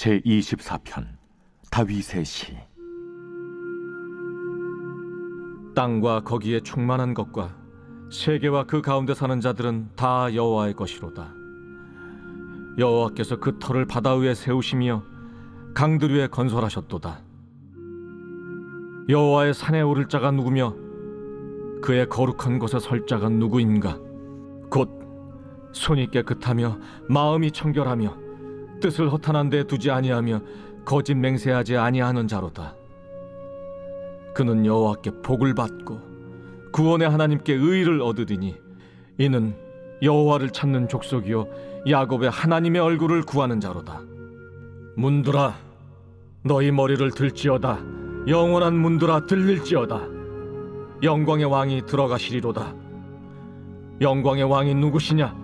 제24편 다윗의 시. 땅과 거기에 충만한 것과 세계와 그 가운데 사는 자들은 다 여호와의 것이로다. 여호와께서 그 터를 바다 위에 세우시며 강들 위에 건설하셨도다. 여호와의 산에 오를 자가 누구며 그의 거룩한 곳에 설 자가 누구인가? 곧 손이 깨끗하며 마음이 청결하며 뜻을 허탄한 데 두지 아니하며 거짓 맹세하지 아니하는 자로다. 그는 여호와께 복을 받고 구원의 하나님께 의를 얻으리니 이는 여호와를 찾는 족속이요 야곱의 하나님의 얼굴을 구하는 자로다. 문들아 너희 머리를 들지어다. 영원한 문들아 들릴지어다. 영광의 왕이 들어가시리로다. 영광의 왕이 누구시냐?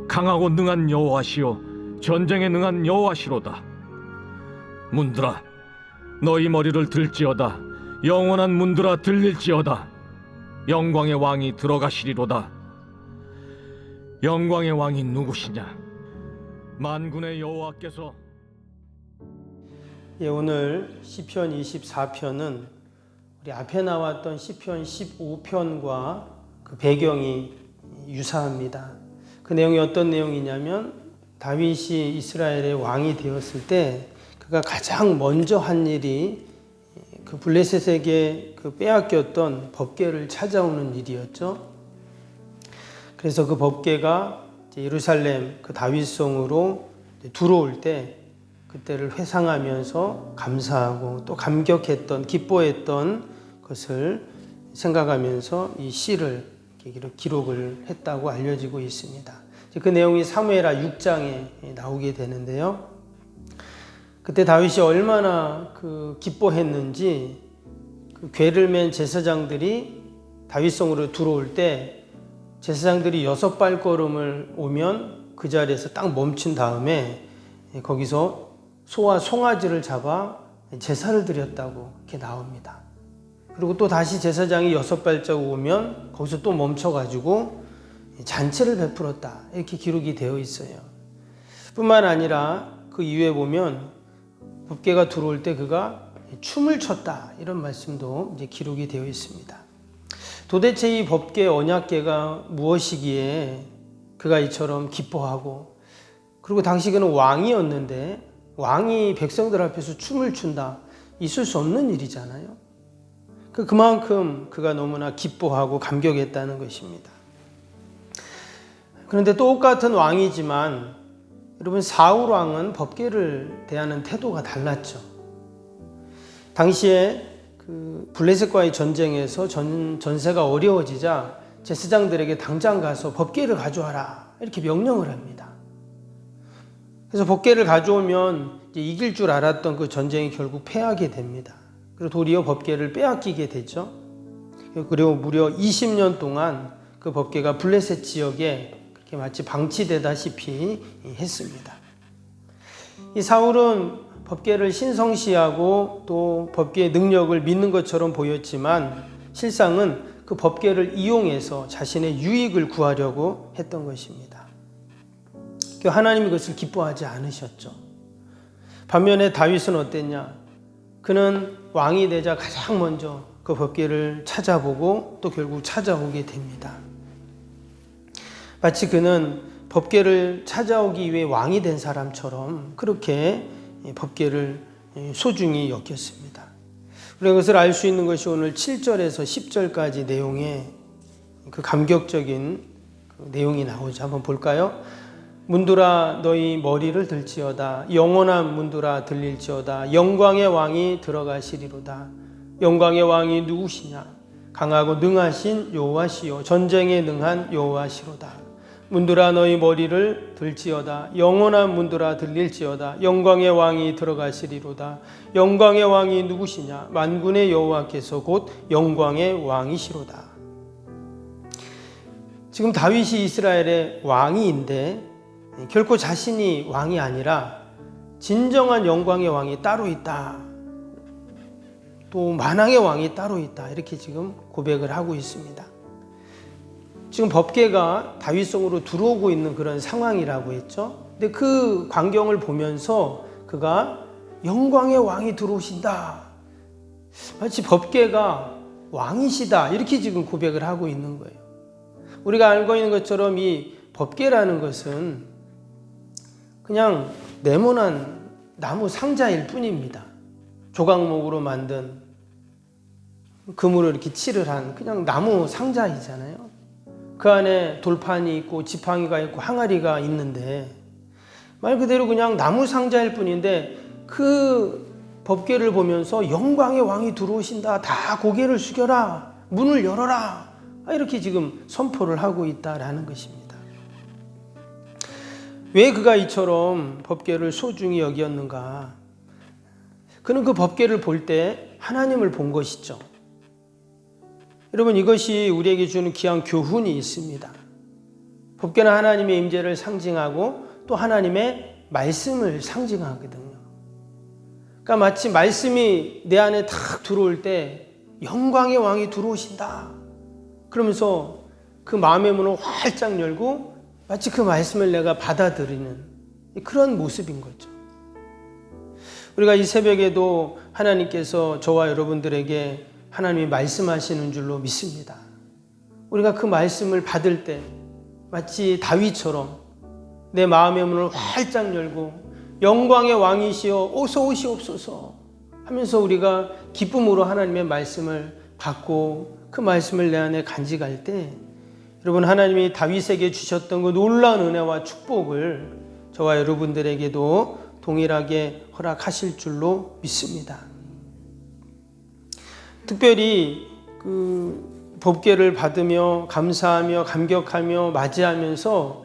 강하고 능한 여호와시요 전쟁에 능한 여호와시로다. 문들아 너희 머리를 들지어다. 영원한 문들아 들릴지어다. 영광의 왕이 들어가시리로다. 영광의 왕이 누구시냐? 만군의 여호와께서. 오늘 시편 24편은 우리 앞에 나왔던 시편 15편과 그 배경이 유사합니다. 그 내용이 어떤 내용이냐면 다윗이 이스라엘의 왕이 되었을 때 그가 가장 먼저 한 일이 그 블레셋에게 그 빼앗겼던 법궤를 찾아오는 일이었죠. 그래서 그 법궤가 예루살렘 그 다윗성으로 들어올 때 그때를 회상하면서 감사하고 또 감격했던 기뻐했던 것을 생각하면서 이 시를 기록을 했다고 알려지고 있습니다. 그 내용이 사무엘하 6장에 나오게 되는데요. 그때 다윗이 얼마나 기뻐했는지 그 궤를 맨 제사장들이 다윗성으로 들어올 때 제사장들이 6발걸음을 오면 그 자리에서 딱 멈춘 다음에 거기서 소와 송아지를 잡아 제사를 드렸다고 이렇게 나옵니다. 그리고 또 다시 제사장이 6발자국 오면 거기서 또 멈춰가지고 잔치를 베풀었다 이렇게 기록이 되어 있어요. 뿐만 아니라 그 이후에 보면 법궤가 들어올 때 그가 춤을 췄다 이런 말씀도 이제 기록이 되어 있습니다. 도대체 이 법궤 언약궤가 무엇이기에 그가 이처럼 기뻐하고, 그리고 당시 그는 왕이었는데 왕이 백성들 앞에서 춤을 춘다, 있을 수 없는 일이잖아요. 그만큼 그가 너무나 기뻐하고 감격했다는 것입니다. 그런데 똑같은 왕이지만 여러분, 사울 왕은 법궤를 대하는 태도가 달랐죠. 당시에 그 블레셋과의 전쟁에서 전세가 어려워지자 제사장들에게 당장 가서 법궤를 가져와라 이렇게 명령을 합니다. 그래서 법궤를 가져오면 이제 이길 줄 알았던 그 전쟁이 결국 패하게 됩니다. 그리고 도리어 법궤를 빼앗기게 되죠. 그리고 무려 20년 동안 그 법궤가 블레셋 지역에 그렇게 마치 방치되다시피 했습니다. 이 사울은 법궤를 신성시하고 또 법궤의 능력을 믿는 것처럼 보였지만 실상은 그 법궤를 이용해서 자신의 유익을 구하려고 했던 것입니다. 하나님이 그것을 기뻐하지 않으셨죠. 반면에 다윗은 어땠냐? 그는 왕이 되자 가장 먼저 그 법궤를 찾아보고 또 결국 찾아오게 됩니다. 마치 그는 법궤를 찾아오기 위해 왕이 된 사람처럼 그렇게 법궤를 소중히 여겼습니다. 우리가 그것을 알 수 있는 것이 오늘 7절에서 10절까지 내용에 그 감격적인 그 내용이 나오죠. 한번 볼까요? 문들아 너희 머리를 들지어다. 영원한 문들아 들릴지어다. 영광의 왕이 들어가시리로다. 영광의 왕이 누구시냐? 강하고 능하신 여호와시요 전쟁에 능한 여호와시로다. 문들아 너희 머리를 들지어다. 영원한 문들아 들릴지어다. 영광의 왕이 들어가시리로다. 영광의 왕이 누구시냐? 만군의 여호와께서 곧 영광의 왕이시로다. 지금 다윗이 이스라엘의 왕이인데 결코 자신이 왕이 아니라 진정한 영광의 왕이 따로 있다, 또 만왕의 왕이 따로 있다, 이렇게 지금 고백을 하고 있습니다. 지금 법궤가 다윗성으로 들어오고 있는 그런 상황이라고 했죠. 근데 그 광경을 보면서 그가 영광의 왕이 들어오신다. 마치 법궤가 왕이시다 이렇게 지금 고백을 하고 있는 거예요. 우리가 알고 있는 것처럼 이 법궤라는 것은 그냥 네모난 나무 상자일 뿐입니다. 조각목으로 만든 금으로 이렇게 칠을 한 그냥 나무 상자이잖아요. 그 안에 돌판이 있고 지팡이가 있고 항아리가 있는데 말 그대로 그냥 나무 상자일 뿐인데 그 법궤를 보면서 영광의 왕이 들어오신다. 다 고개를 숙여라. 문을 열어라. 이렇게 지금 선포를 하고 있다라는 것입니다. 왜 그가 이처럼 법궤를 소중히 여겼는가? 그는 그 법궤를 볼 때 하나님을 본 것이죠. 여러분, 이것이 우리에게 주는 귀한 교훈이 있습니다. 법궤는 하나님의 임재를 상징하고 또 하나님의 말씀을 상징하거든요. 그러니까 마치 말씀이 내 안에 탁 들어올 때 영광의 왕이 들어오신다. 그러면서 그 마음의 문을 활짝 열고 마치 그 말씀을 내가 받아들이는 그런 모습인 거죠. 우리가 이 새벽에도 하나님께서 저와 여러분들에게 하나님이 말씀하시는 줄로 믿습니다. 우리가 그 말씀을 받을 때 마치 다윗처럼 내 마음의 문을 활짝 열고 영광의 왕이시여 어서 오시옵소서 하면서 우리가 기쁨으로 하나님의 말씀을 받고 그 말씀을 내 안에 간직할 때 여러분, 하나님이 다윗에게 주셨던 그 놀라운 은혜와 축복을 저와 여러분들에게도 동일하게 허락하실 줄로 믿습니다. 특별히 그 법궤를 받으며 감사하며 감격하며 맞이하면서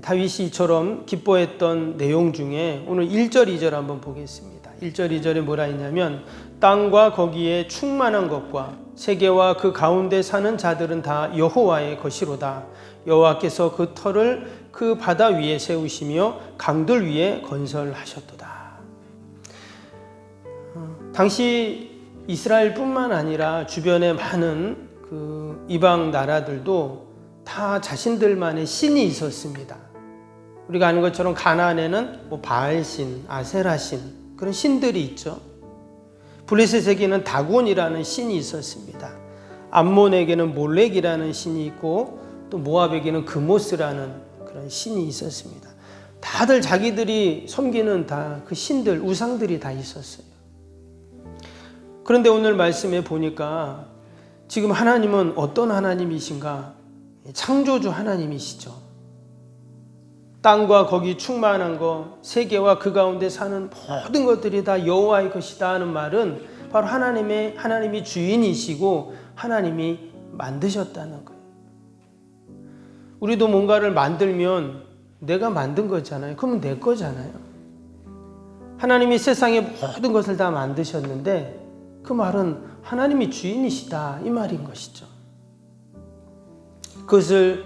다윗이 이처럼 기뻐했던 내용 중에 오늘 1절, 2절 한번 보겠습니다. 1절, 2절에 뭐라 했냐면 땅과 거기에 충만한 것과 세계와 그 가운데 사는 자들은 다 여호와의 것이로다. 여호와께서 그 터를 그 바다 위에 세우시며 강들 위에 건설하셨도다. 당시 이스라엘뿐만 아니라 주변의 많은 그 이방 나라들도 다 자신들만의 신이 있었습니다. 우리가 아는 것처럼 가나안에는 바알신, 아세라신 그런 신들이 있죠. 블레셋에게는 다곤이라는 신이 있었습니다. 암몬에게는 몰렉이라는 신이 있고 또 모압에게는 그모스라는 그런 신이 있었습니다. 다들 자기들이 섬기는 다 그 신들, 우상들이 다 있었어요. 그런데 오늘 말씀에 보니까 지금 하나님은 어떤 하나님이신가? 창조주 하나님이시죠. 땅과 거기 충만한 것, 세계와 그 가운데 사는 모든 것들이 다 여호와의 것이다 하는 말은 바로 하나님이 주인이시고 하나님이 만드셨다는 거예요. 우리도 뭔가를 만들면 내가 만든 거잖아요. 그러면 내 거잖아요. 하나님이 세상의 모든 것을 다 만드셨는데 그 말은 하나님이 주인이시다 이 말인 것이죠. 그것을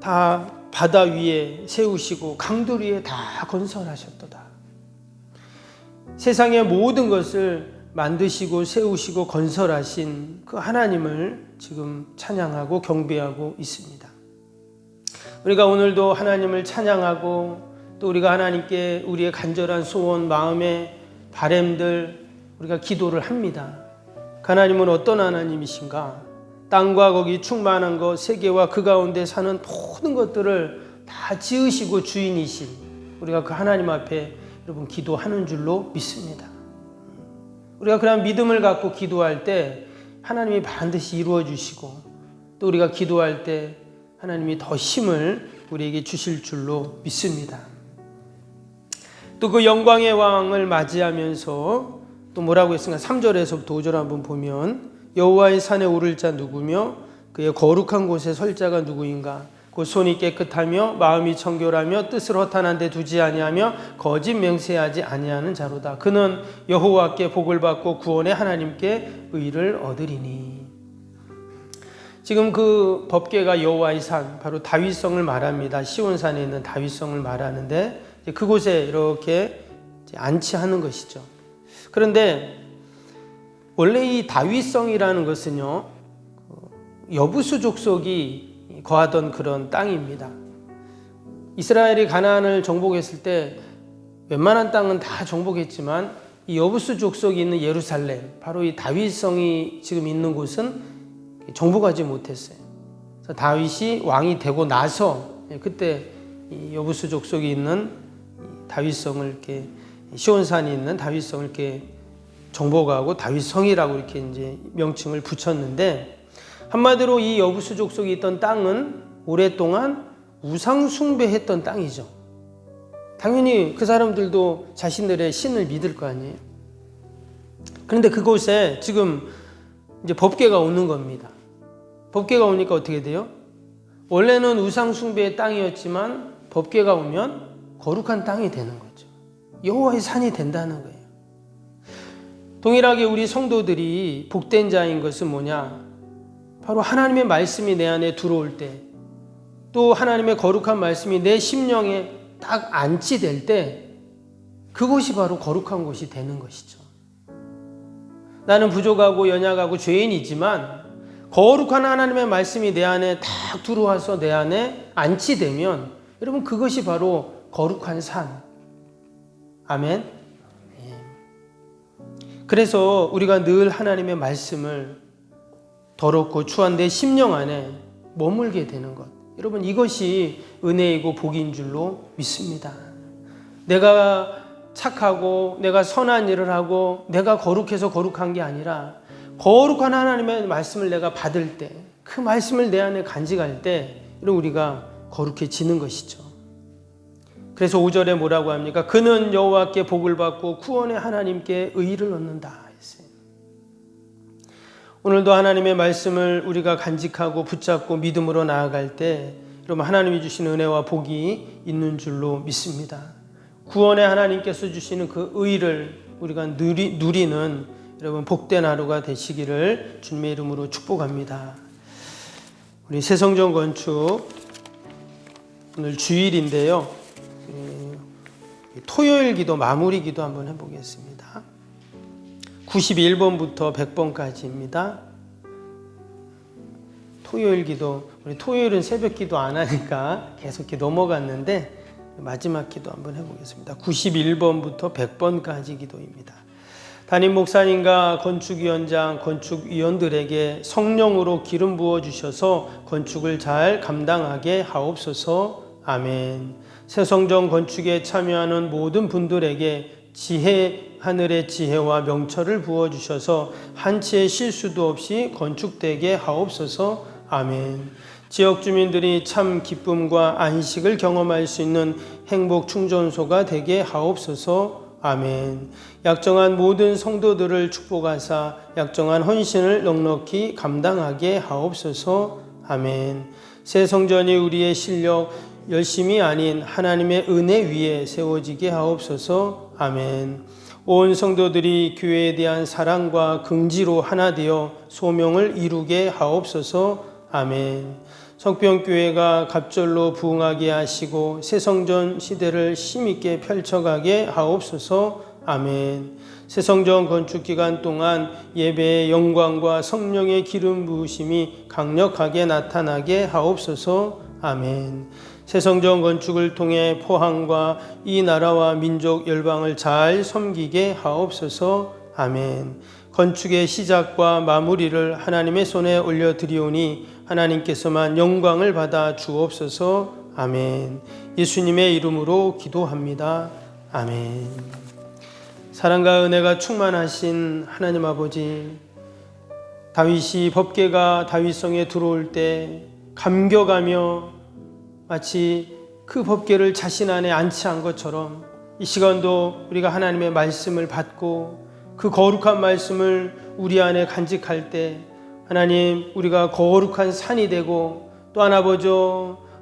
다 바다 위에 세우시고 강들 위에 다 건설하셨도다. 세상의 모든 것을 만드시고 세우시고 건설하신 그 하나님을 지금 찬양하고 경배하고 있습니다. 우리가 오늘도 하나님을 찬양하고 또 우리가 하나님께 우리의 간절한 소원, 마음의 바램들 우리가 기도를 합니다. 하나님은 어떤 하나님이신가? 땅과 거기 충만한 것, 세계와 그 가운데 사는 모든 것들을 다 지으시고 주인이신 우리가 그 하나님 앞에 여러분 기도하는 줄로 믿습니다. 우리가 그런 믿음을 갖고 기도할 때 하나님이 반드시 이루어 주시고 또 우리가 기도할 때 하나님이 더 힘을 우리에게 주실 줄로 믿습니다. 또 그 영광의 왕을 맞이하면서 또 뭐라고 했습니까? 3절에서부터 5절 한번 보면 여호와의 산에 오를 자 누구며 그의 거룩한 곳에 설 자가 누구인가? 곧 손이 깨끗하며 마음이 청결하며 뜻을 허탄한 데 두지 아니하며 거짓 맹세하지 아니하는 자로다. 그는 여호와께 복을 받고 구원의 하나님께 의를 얻으리니. 지금 그 법궤가 여호와의 산, 바로 다윗성을 말합니다. 시온산에 있는 다윗성을 말하는데 그곳에 이렇게 안치하는 것이죠. 그런데 원래 이 다윗성이라는 것은요, 여부수 족속이 거하던 그런 땅입니다. 이스라엘이 가나안을 정복했을 때 웬만한 땅은 다 정복했지만 이 여부수 족속이 있는 예루살렘, 바로 이 다윗성이 지금 있는 곳은 정복하지 못했어요. 그래서 다윗이 왕이 되고 나서 그때 이 여부수 족속이 있는 다윗성을 이렇게 시온산이 있는 다윗성을 이렇게 정복하고 다윗성이라고 이렇게 이제 명칭을 붙였는데, 한마디로 이 여부수 족속이 있던 땅은 오랫동안 우상 숭배했던 땅이죠. 당연히 그 사람들도 자신들의 신을 믿을 거 아니에요. 그런데 그곳에 지금 이제 법궤가 오는 겁니다. 법궤가 오니까 어떻게 돼요? 원래는 우상 숭배의 땅이었지만 법궤가 오면 거룩한 땅이 되는 거죠. 여호와의 산이 된다는 거예요. 동일하게 우리 성도들이 복된 자인 것은 뭐냐? 바로 하나님의 말씀이 내 안에 들어올 때, 또 하나님의 거룩한 말씀이 내 심령에 딱 안치될 때, 그곳이 바로 거룩한 곳이 되는 것이죠. 나는 부족하고 연약하고 죄인이지만 거룩한 하나님의 말씀이 내 안에 딱 들어와서 내 안에 안치되면, 여러분, 그것이 바로 거룩한 산. 아멘. 그래서 우리가 늘 하나님의 말씀을 더럽고 추한 내 심령 안에 머물게 되는 것, 여러분, 이것이 은혜이고 복인 줄로 믿습니다. 내가 착하고 내가 선한 일을 하고 내가 거룩해서 거룩한 게 아니라, 거룩한 하나님의 말씀을 내가 받을 때, 그 말씀을 내 안에 간직할 때, 여러분, 우리가 거룩해지는 것이죠. 그래서 5절에 뭐라고 합니까? 그는 여호와께 복을 받고 구원의 하나님께 의를 얻는다 했어요. 오늘도 하나님의 말씀을 우리가 간직하고 붙잡고 믿음으로 나아갈 때, 여러분, 하나님이 주신 은혜와 복이 있는 줄로 믿습니다. 구원의 하나님께서 주시는 그 의를 우리가 누리는 여러분 복된 하루가 되시기를 주님의 이름으로 축복합니다. 우리 새성전 건축 오늘 주일인데요. 토요일 기도 마무리 기도 한번 해보겠습니다. 91번부터 100번까지입니다. 토요일 기도, 우리 토요일은 새벽 기도 안 하니까 계속 이렇게 넘어갔는데 마지막 기도 한번 해보겠습니다. 91번부터 100번까지 기도입니다. 담임 목사님과 건축위원장, 건축위원들에게 성령으로 기름 부어주셔서 건축을 잘 감당하게 하옵소서. 아멘. 새성전 건축에 참여하는 모든 분들에게 하늘의 지혜와 명철을 부어주셔서 한치의 실수도 없이 건축되게 하옵소서. 아멘. 지역 주민들이 참 기쁨과 안식을 경험할 수 있는 행복 충전소가 되게 하옵소서. 아멘. 약정한 모든 성도들을 축복하사 약정한 헌신을 넉넉히 감당하게 하옵소서. 아멘. 새 성전이 우리의 실력, 열심이 아닌 하나님의 은혜 위에 세워지게 하옵소서. 아멘. 온 성도들이 교회에 대한 사랑과 긍지로 하나 되어 소명을 이루게 하옵소서. 아멘. 성평교회가 갑절로 부흥하게 하시고 새성전 시대를 힘있게 펼쳐가게 하옵소서. 아멘. 새성전 건축 기간 동안 예배의 영광과 성령의 기름 부으심이 강력하게 나타나게 하옵소서. 아멘. 새성전 건축을 통해 포항과 이 나라와 민족 열방을 잘 섬기게 하옵소서. 아멘. 건축의 시작과 마무리를 하나님의 손에 올려드리오니 하나님께서만 영광을 받아 주옵소서. 아멘. 예수님의 이름으로 기도합니다. 아멘. 사랑과 은혜가 충만하신 하나님 아버지, 다윗이 법궤가 다윗성에 들어올 때 감격하며 마치 그 법궤를 자신 안에 안치한 것처럼 이 시간도 우리가 하나님의 말씀을 받고 그 거룩한 말씀을 우리 안에 간직할 때 하나님, 우리가 거룩한 산이 되고 또한 아버지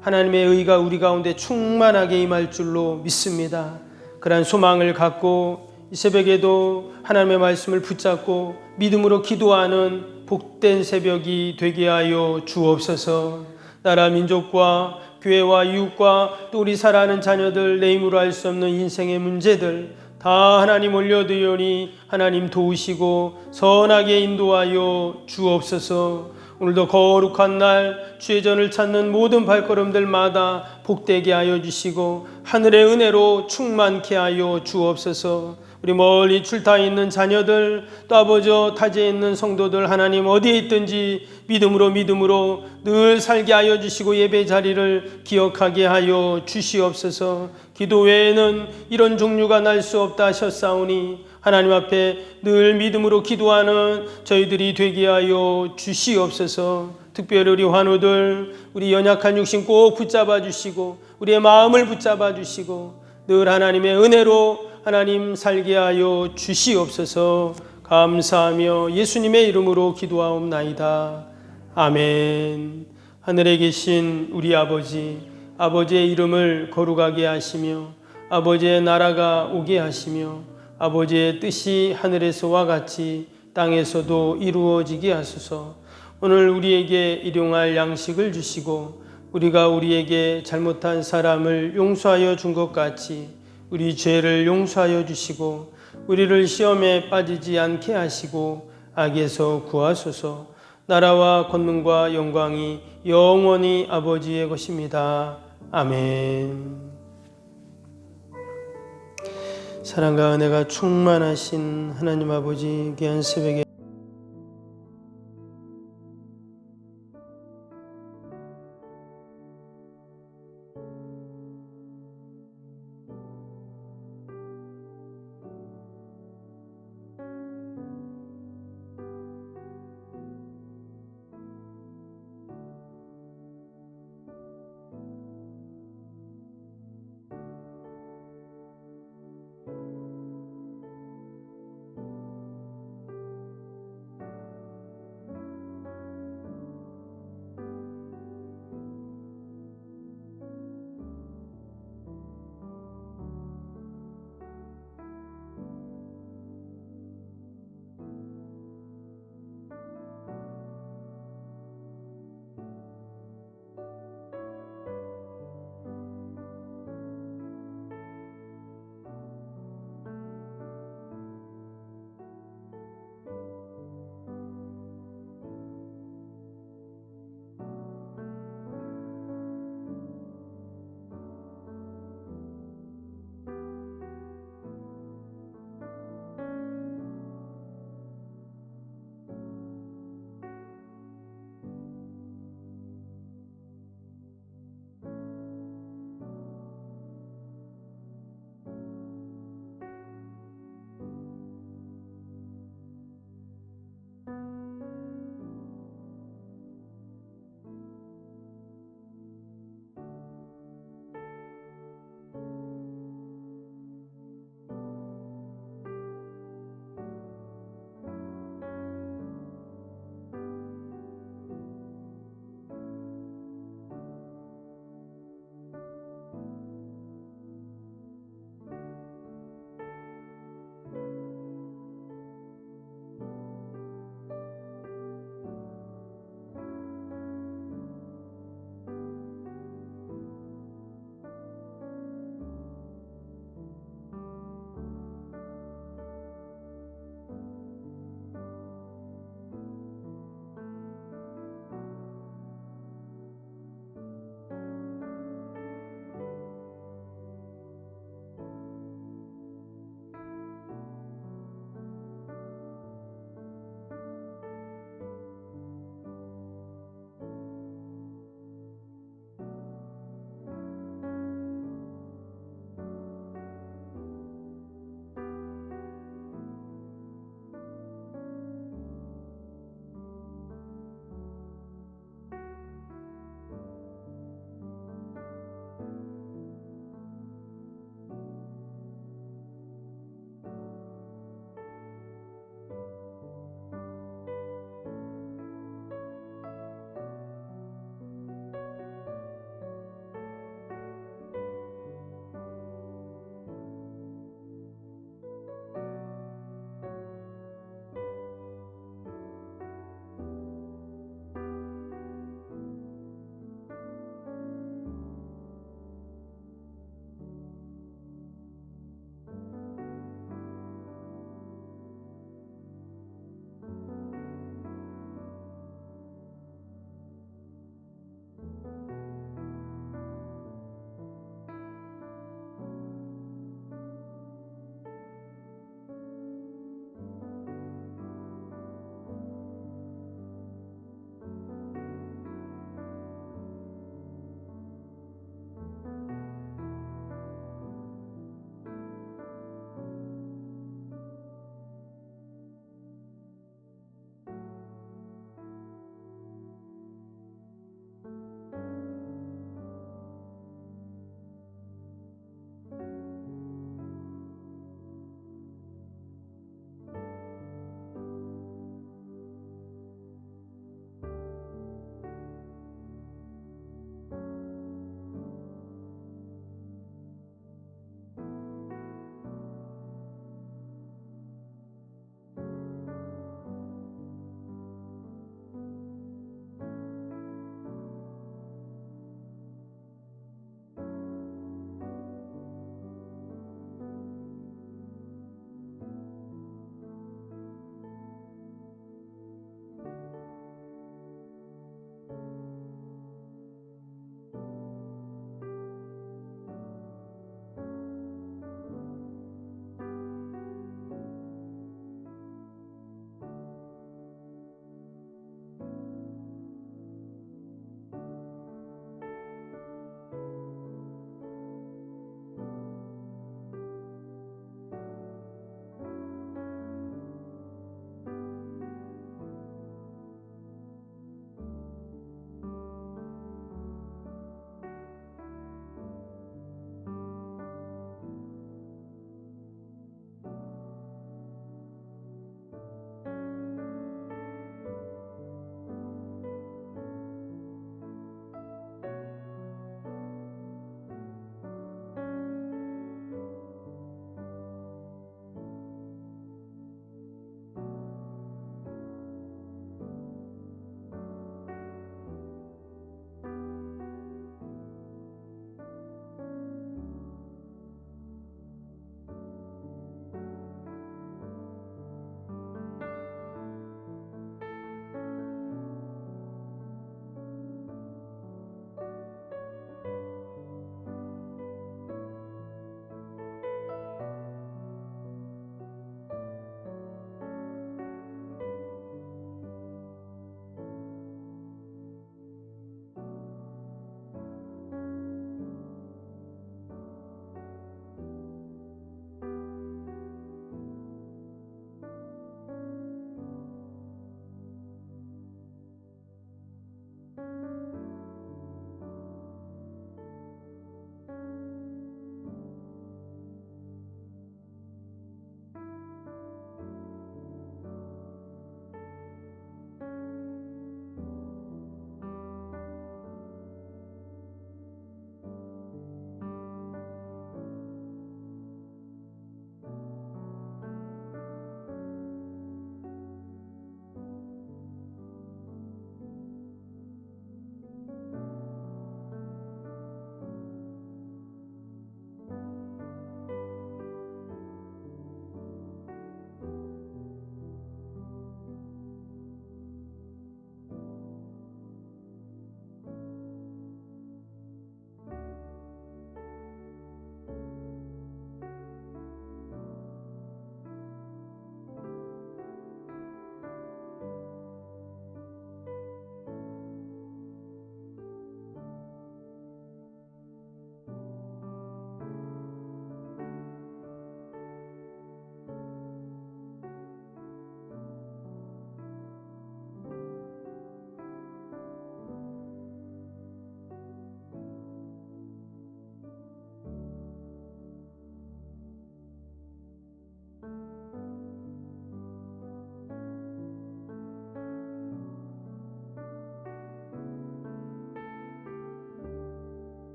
하나님의 의가 우리 가운데 충만하게 임할 줄로 믿습니다. 그러한 소망을 갖고 이 새벽에도 하나님의 말씀을 붙잡고 믿음으로 기도하는 복된 새벽이 되게 하여 주옵소서. 나라 민족과 교회와 이웃과 또 우리 살아가는 자녀들, 내 힘으로 할 수 없는 인생의 문제들 다 하나님 올려드리오니 하나님 도우시고 선하게 인도하여 주옵소서. 오늘도 거룩한 날 주의 전을 찾는 모든 발걸음들마다 복되게 하여 주시고 하늘의 은혜로 충만케 하여 주옵소서. 우리 멀리 출타에 있는 자녀들, 또 아버지 타지에 있는 성도들, 하나님 어디에 있든지 믿음으로 늘 살게 하여 주시고 예배 자리를 기억하게 하여 주시옵소서. 기도 외에는 이런 종류가 날 수 없다 하셨사오니 하나님 앞에 늘 믿음으로 기도하는 저희들이 되게 하여 주시옵소서. 특별히 우리 환우들, 우리 연약한 육신 꼭 붙잡아 주시고 우리의 마음을 붙잡아 주시고 늘 하나님의 은혜로 하나님 살게 하여 주시옵소서. 감사하며 예수님의 이름으로 기도하옵나이다. 아멘. 하늘에 계신 우리 아버지, 아버지의 이름을 거룩하게 하시며 아버지의 나라가 오게 하시며 아버지의 뜻이 하늘에서와 같이 땅에서도 이루어지게 하소서. 오늘 우리에게 일용할 양식을 주시고 우리가 우리에게 잘못한 사람을 용서하여 준 것 같이 우리 죄를 용서하여 주시고 우리를 시험에 빠지지 않게 하시고 악에서 구하소서. 나라와 권능과 영광이 영원히 아버지의 것입니다. 아멘. 사랑과 은혜가 충만하신 하나님 아버지, 귀한 새벽에